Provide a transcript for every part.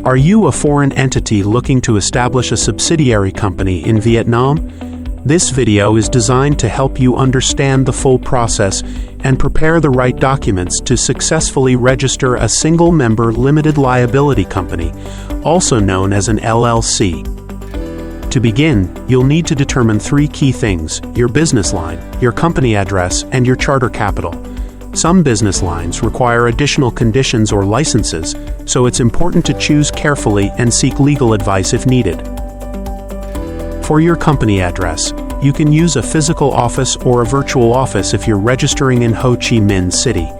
Are you a foreign entity looking to establish a subsidiary company in Vietnam? This video is designed to help you understand the full process and prepare the right documents to successfully register a single-member limited liability company, also known as an LLC. To begin, you'll need to determine three key things: your business line, your company address, and your charter capital. Some business lines require additional conditions or licenses, so it's important to choose carefully and seek legal advice if needed. For your company address, you can use a physical office or a virtual office if you're registering in Ho Chi Minh City.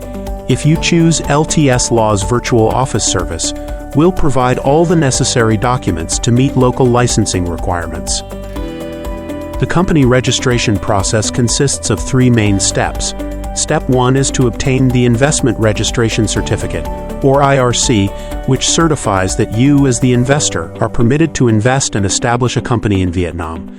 If you choose LTS LAW's virtual office service, we'll provide all the necessary documents to meet local licensing requirements. The company registration process consists of three main steps. Step 1 is to obtain the Investment Registration Certificate, or IRC, which certifies that you, as the investor, are permitted to invest and establish a company in Vietnam.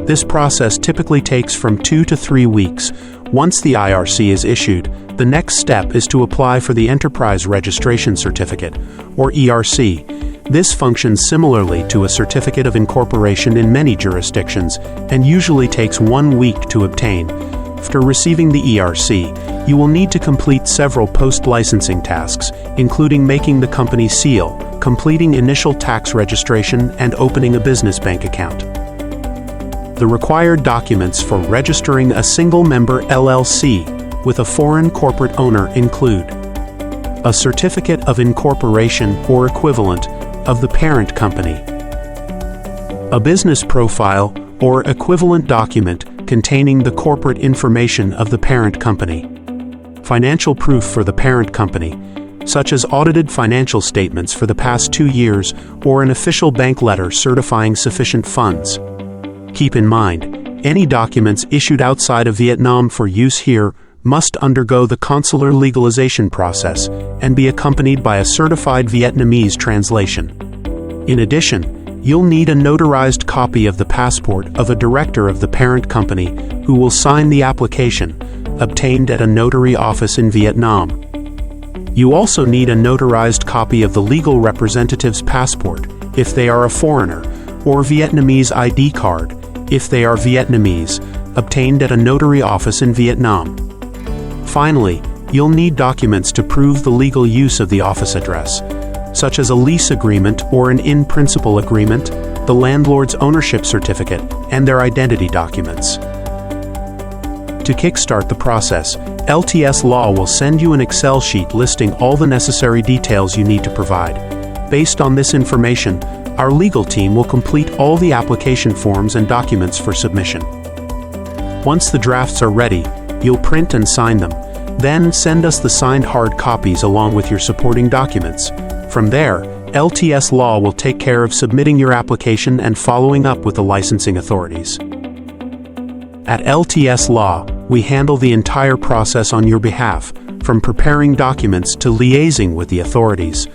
This process typically takes from 2 to 3 weeks. Once the IRC is issued, the next step is to apply for the Enterprise Registration Certificate, or ERC. This functions similarly to a certificate of incorporation in many jurisdictions and usually takes 1 week to obtain. After receiving the ERC, you will need to complete several post-licensing tasks, including making the company seal, completing initial tax registration, and opening a business bank account. The required documents for registering a single-member LLC with a foreign corporate owner include a certificate of incorporation or equivalent of the parent company, a business profile or equivalent document containing the corporate information of the parent company, financial proof for the parent company, such as audited financial statements for the past 2 years or an official bank letter certifying sufficient funds. Keep in mind, any documents issued outside of Vietnam for use here must undergo the consular legalization process and be accompanied by a certified Vietnamese translation. In addition, you'll need a notarized copy of the passport of a director of the parent company who will sign the application, obtained at a notary office in Vietnam. You also need a notarized copy of the legal representative's passport, if they are a foreigner, or Vietnamese ID card, if they are Vietnamese, obtained at a notary office in Vietnam. Finally, you'll need documents to prove the legal use of the office address, such as a lease agreement or an in-principle agreement, the landlord's ownership certificate, and their identity documents. To kickstart the process, LTS Law will send you an Excel sheet listing all the necessary details you need to provide. Based on this information, our legal team will complete all the application forms and documents for submission. Once the drafts are ready, you'll print and sign them. Then send us the signed hard copies along with your supporting documents. From there, LTS Law will take care of submitting your application and following up with the licensing authorities. At LTS Law, we handle the entire process on your behalf, from preparing documents to liaising with the authorities.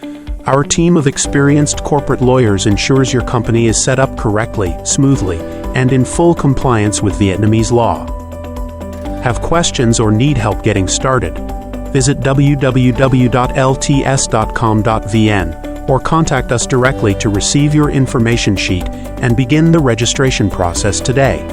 Our team of experienced corporate lawyers ensures your company is set up correctly, smoothly, and in full compliance with Vietnamese law. Have questions or need help getting started? Visit www.lts.com.vn or contact us directly to receive your information sheet and begin the registration process today.